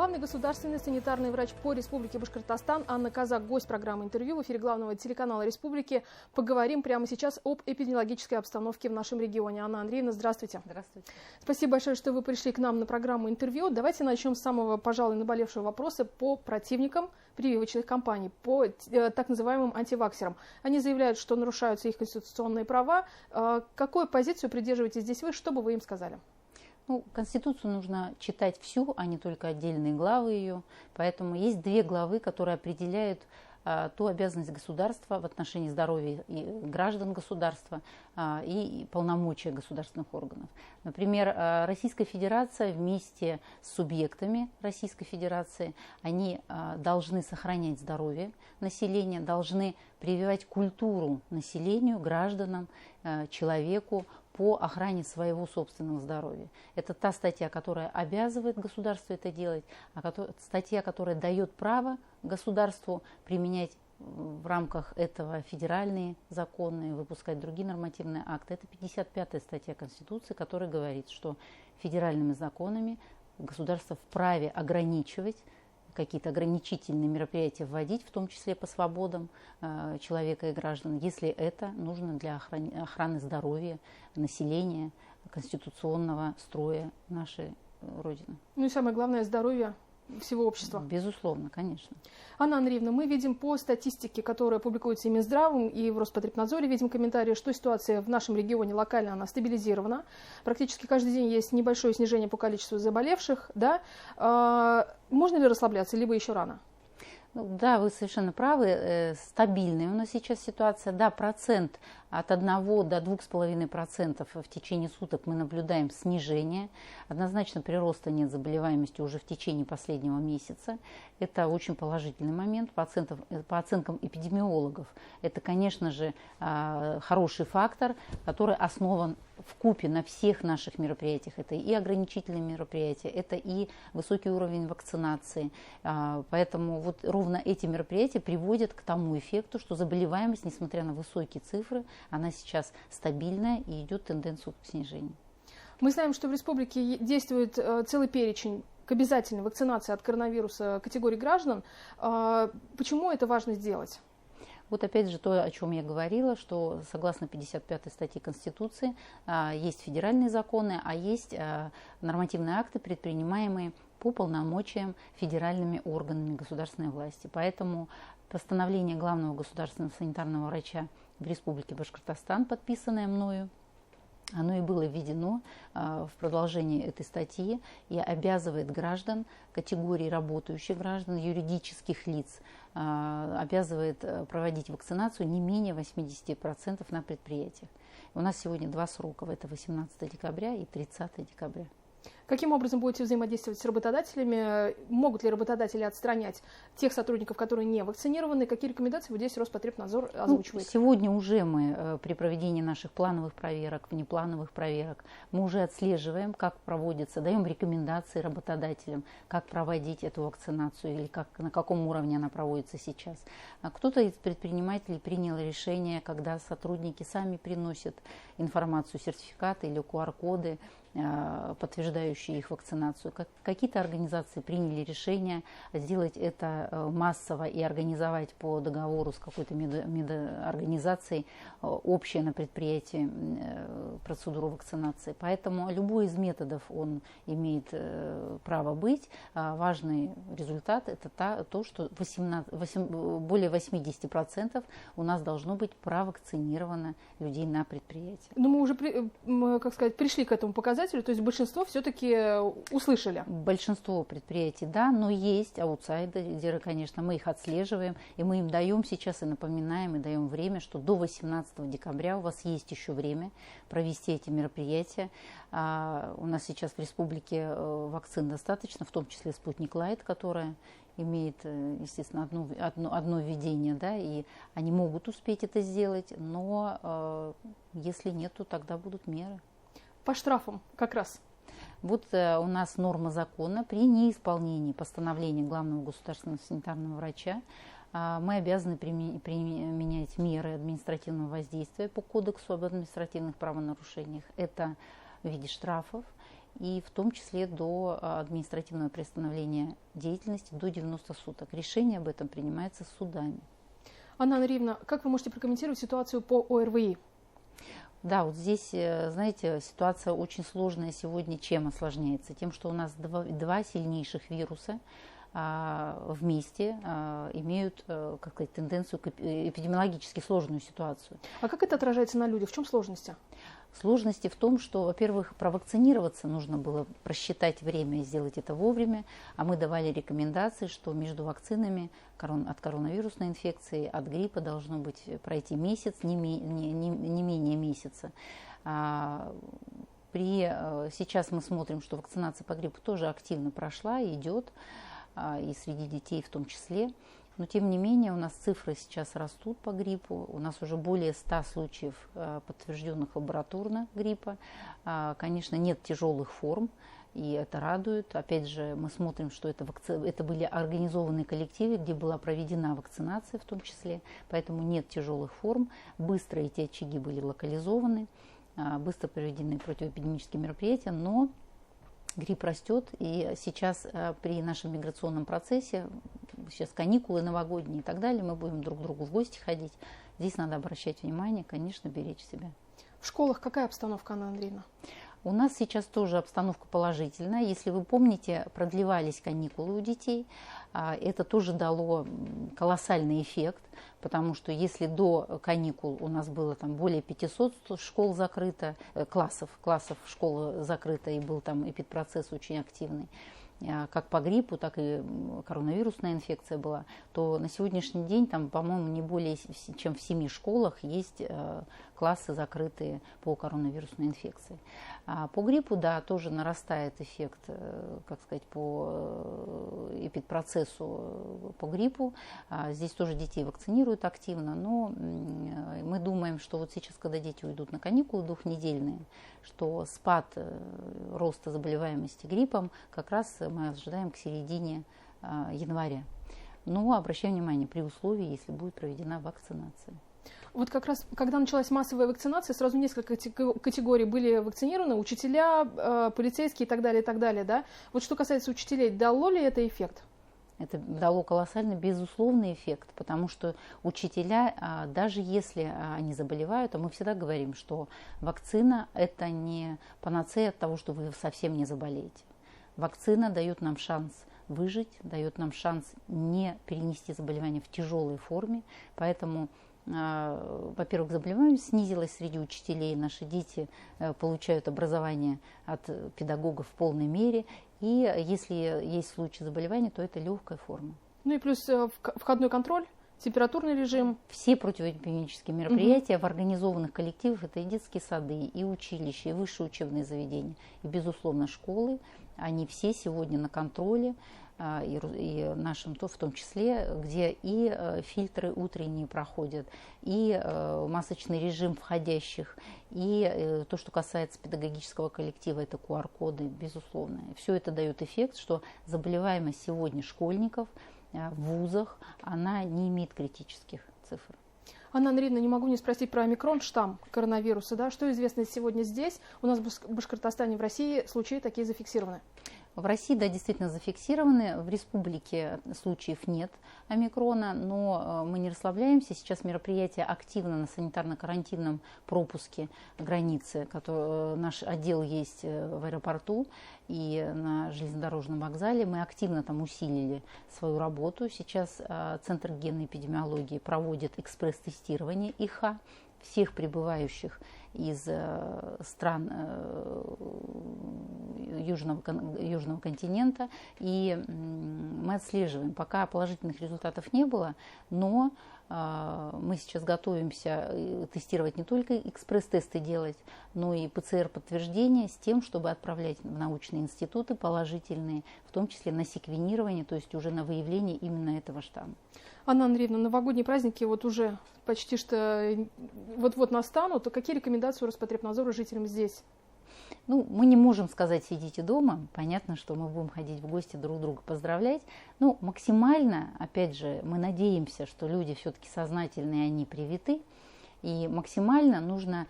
Главный государственный санитарный врач по Республике Башкортостан Анна Казак, гость программы «Интервью» в эфире главного телеканала Республики. Поговорим прямо сейчас об эпидемиологической обстановке в нашем регионе. Анна Андреевна, здравствуйте. Здравствуйте. Спасибо большое, что вы пришли к нам на программу «Интервью». Давайте начнем с самого, пожалуй, наболевшего вопроса по противникам прививочных кампаний, по так называемым антиваксерам. Они заявляют, что нарушаются их конституционные права. Какую позицию придерживаетесь здесь вы, что бы вы им сказали? Конституцию нужно читать всю, а не только отдельные главы ее. Поэтому есть две главы, которые определяют ту обязанность государства в отношении здоровья и граждан государства и полномочия государственных органов. Например, Российская Федерация вместе с субъектами Российской Федерации, они должны сохранять здоровье населения, должны прививать культуру населению, гражданам, человеку по охране своего собственного здоровья. Это та статья, которая обязывает государство это делать, статья, которая дает право государству применять в рамках этого федеральные законы, выпускать другие нормативные акты. Это 55-я статья Конституции, которая говорит, что федеральными законами государство вправе ограничивать какие-то ограничительные мероприятия вводить, в том числе по свободам человека и граждан, если это нужно для охраны здоровья населения, конституционного строя нашей Родины. Ну и самое главное, здоровье всего общества. Безусловно, конечно. Анна Андреевна, мы видим по статистике, которая публикуется и Минздравом, и в Роспотребнадзоре, видим комментарии, что ситуация в нашем регионе локально, она стабилизирована. Практически каждый день есть небольшое снижение по количеству заболевших. Да? Можно ли расслабляться, либо еще рано? Да, вы совершенно правы, стабильная у нас сейчас ситуация. Да, процент от 1 до 2,5% в течение суток мы наблюдаем снижение. Однозначно прироста нет заболеваемости уже в течение последнего месяца. Это очень положительный момент. По оценкам эпидемиологов, это, конечно же, хороший фактор, который основан вкупе на всех наших мероприятиях. Это и ограничительные мероприятия, это и высокий уровень вакцинации. Поэтому вот ровно эти мероприятия приводят к тому эффекту, что заболеваемость, несмотря на высокие цифры, она сейчас стабильная и идет тенденцию к снижению. Мы знаем, что в республике действует целый перечень к обязательной вакцинации от коронавируса категории граждан. Почему это важно сделать? Вот опять же то, о чем я говорила, что согласно 55-й статье Конституции есть федеральные законы, а есть нормативные акты, предпринимаемые по полномочиям федеральными органами государственной власти. Поэтому постановление главного государственного санитарного врача в Республике Башкортостан, подписанное мною, оно и было введено в продолжении этой статьи и обязывает граждан, категории работающих граждан, юридических лиц, обязывает проводить вакцинацию не менее 80% на предприятиях. У нас сегодня два срока, это 18 декабря и 30 декабря. Каким образом будете взаимодействовать с работодателями? Могут ли работодатели отстранять тех сотрудников, которые не вакцинированы? Какие рекомендации вот здесь Роспотребнадзор озвучивает? Сегодня уже мы при проведении наших плановых проверок, внеплановых проверок, мы уже отслеживаем, как проводится, даем рекомендации работодателям, как проводить эту вакцинацию или на каком уровне она проводится сейчас. Кто-то из предпринимателей принял решение, когда сотрудники сами приносят информацию, сертификаты или QR-коды, подтверждающие их вакцинацию. Какие-то организации приняли решение сделать это массово и организовать по договору с какой-то медорганизацией общее на предприятии процедуру вакцинации. Поэтому любой из методов он имеет право быть. Важный результат – это то, что более 80% у нас должно быть провакцинировано людей на предприятии. Но мы уже, пришли к этому показателю. То есть большинство все-таки услышали? Большинство предприятий, да, но есть аутсайдеры, конечно, мы их отслеживаем, и мы им даем сейчас и напоминаем, и даем время, что до 18 декабря у вас есть еще время провести эти мероприятия. У нас сейчас в республике вакцин достаточно, в том числе «Спутник Лайт», которая имеет, естественно, одно введение, да, и они могут успеть это сделать, но если нет, то тогда будут меры. По штрафам как раз. Вот у нас норма закона: при неисполнении постановления главного государственного санитарного врача мы обязаны применять меры административного воздействия по Кодексу об административных правонарушениях. Это в виде штрафов и в том числе до административного приостановления деятельности до 90 суток. Решение об этом принимается судами. Анна Андреевна, как вы можете прокомментировать ситуацию по ОРВИ? Да, вот здесь, знаете, ситуация очень сложная сегодня. Чем осложняется? Тем, что у нас два сильнейших вируса вместе имеют, как сказать, тенденцию к эпидемиологически сложную ситуацию. А как это отражается на людях? В чем сложности? Сложности в том, что, во-первых, провакцинироваться нужно было, просчитать время и сделать это вовремя, а мы давали рекомендации, что между вакцинами от коронавирусной инфекции, от гриппа должно быть пройти месяц, не менее месяца. Сейчас мы смотрим, что вакцинация по гриппу тоже активно прошла, идет, и среди детей в том числе. Но, тем не менее, у нас цифры сейчас растут по гриппу. У нас уже более 100 случаев подтвержденных лабораторно гриппа. Конечно, нет тяжелых форм, и это радует. Опять же, мы смотрим, что это были организованные коллективы, где была проведена вакцинация в том числе. Поэтому нет тяжелых форм. Быстро эти очаги были локализованы, быстро проведены противоэпидемические мероприятия, но грипп растет, и сейчас при нашем миграционном процессе, сейчас каникулы новогодние и так далее, мы будем друг к другу в гости ходить. Здесь надо обращать внимание, конечно, беречь себя. В школах какая обстановка, Анна Андреевна? У нас сейчас тоже обстановка положительная. Если вы помните, продлевались каникулы у детей. Это тоже дало колоссальный эффект, потому что если до каникул у нас было там более 500 школ закрыто, классов школы закрыто, и был там эпидпроцесс очень активный, как по гриппу, так и коронавирусная инфекция была, то на сегодняшний день там, по-моему, не более чем в 7 школах есть классы закрытые по коронавирусной инфекции. По гриппу, да, тоже нарастает эффект, как сказать, по эпидпроцессу по гриппу. Здесь тоже детей вакцинируют активно, но мы думаем, что вот сейчас, когда дети уйдут на каникулы двухнедельные, что спад роста заболеваемости гриппом как раз мы ожидаем к середине января. Но обращаем внимание, при условии, если будет проведена вакцинация. Вот как раз, когда началась массовая вакцинация, сразу несколько категорий были вакцинированы: учителя, полицейские и так далее, да? Вот что касается учителей, дало ли это эффект? Это дало колоссальный, безусловный эффект, потому что учителя, даже если они заболевают, а мы всегда говорим, что вакцина – это не панацея от того, что вы совсем не заболеете. Вакцина дает нам шанс выжить, дает нам шанс не перенести заболевание в тяжелой форме, поэтому, во-первых, заболеваемость снизилась среди учителей, наши дети получают образование от педагогов в полной мере, и если есть случай заболевания, то это легкая форма. Ну и плюс входной контроль, температурный режим. Все противоэпидемические мероприятия в организованных коллективах, это и детские сады, и училища, и высшие учебные заведения, и, безусловно, школы, они все сегодня на контроле, и нашим, то в том числе, где и фильтры утренние проходят, и масочный режим входящих, и то, что касается педагогического коллектива, это QR-коды, безусловно. Все это дает эффект, что заболеваемость сегодня школьников в вузах, она не имеет критических цифр. Анна Андреевна, не могу не спросить про омикрон, штамм коронавируса. Да? Что известно сегодня здесь? У нас в Башкортостане, в России случаи такие зафиксированы. В России, да, действительно зафиксированы. В республике случаев нет омикрона, но мы не расслабляемся. Сейчас мероприятие активно на санитарно-карантинном пропуске границы. Наш отдел есть в аэропорту и на железнодорожном вокзале. Мы активно там усилили свою работу. Сейчас Центр генной эпидемиологии проводит экспресс-тестирование ИХА всех прибывающих из стран Южного континента, и мы отслеживаем. Пока положительных результатов не было, но мы сейчас готовимся тестировать, не только экспресс-тесты делать, но и ПЦР-подтверждения с тем, чтобы отправлять в научные институты положительные, в том числе на секвенирование, то есть уже на выявление именно этого штамма. Анна Андреевна, новогодние праздники вот уже почти что вот-вот настанут. Какие рекомендации у Роспотребнадзора жителям здесь? Ну, мы не можем сказать «сидите дома». Понятно, что мы будем ходить в гости друг друга поздравлять. Ну, максимально, опять же, мы надеемся, что люди все-таки сознательные, они привиты. И максимально нужно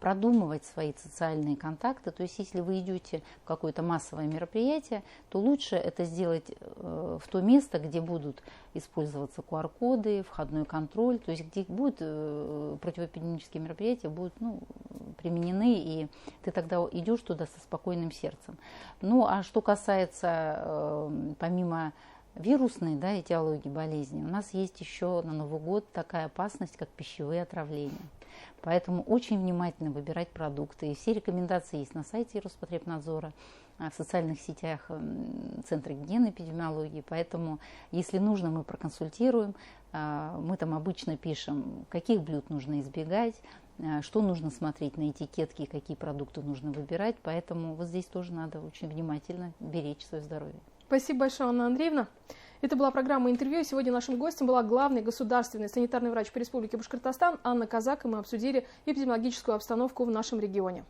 продумывать свои социальные контакты. То есть если вы идете в какое-то массовое мероприятие, то лучше это сделать в то место, где будут использоваться QR-коды, входной контроль, то есть где будут противоэпидемические мероприятия будут применены, и ты тогда идешь туда со спокойным сердцем. Ну а что касается помимо вирусной этиологии болезни, у нас есть еще на Новый год такая опасность, как пищевые отравления. Поэтому очень внимательно выбирать продукты. И все рекомендации есть на сайте Роспотребнадзора, в социальных сетях Центра гигиены и эпидемиологии. Поэтому, если нужно, мы проконсультируем. Мы там обычно пишем, каких блюд нужно избегать, что нужно смотреть на этикетке, какие продукты нужно выбирать. Поэтому вот здесь тоже надо очень внимательно беречь свое здоровье. Спасибо большое, Анна Андреевна. Это была программа «Интервью». Сегодня нашим гостем была главный государственный санитарный врач по Республике Башкортостан Анна Казак, и мы обсудили эпидемиологическую обстановку в нашем регионе.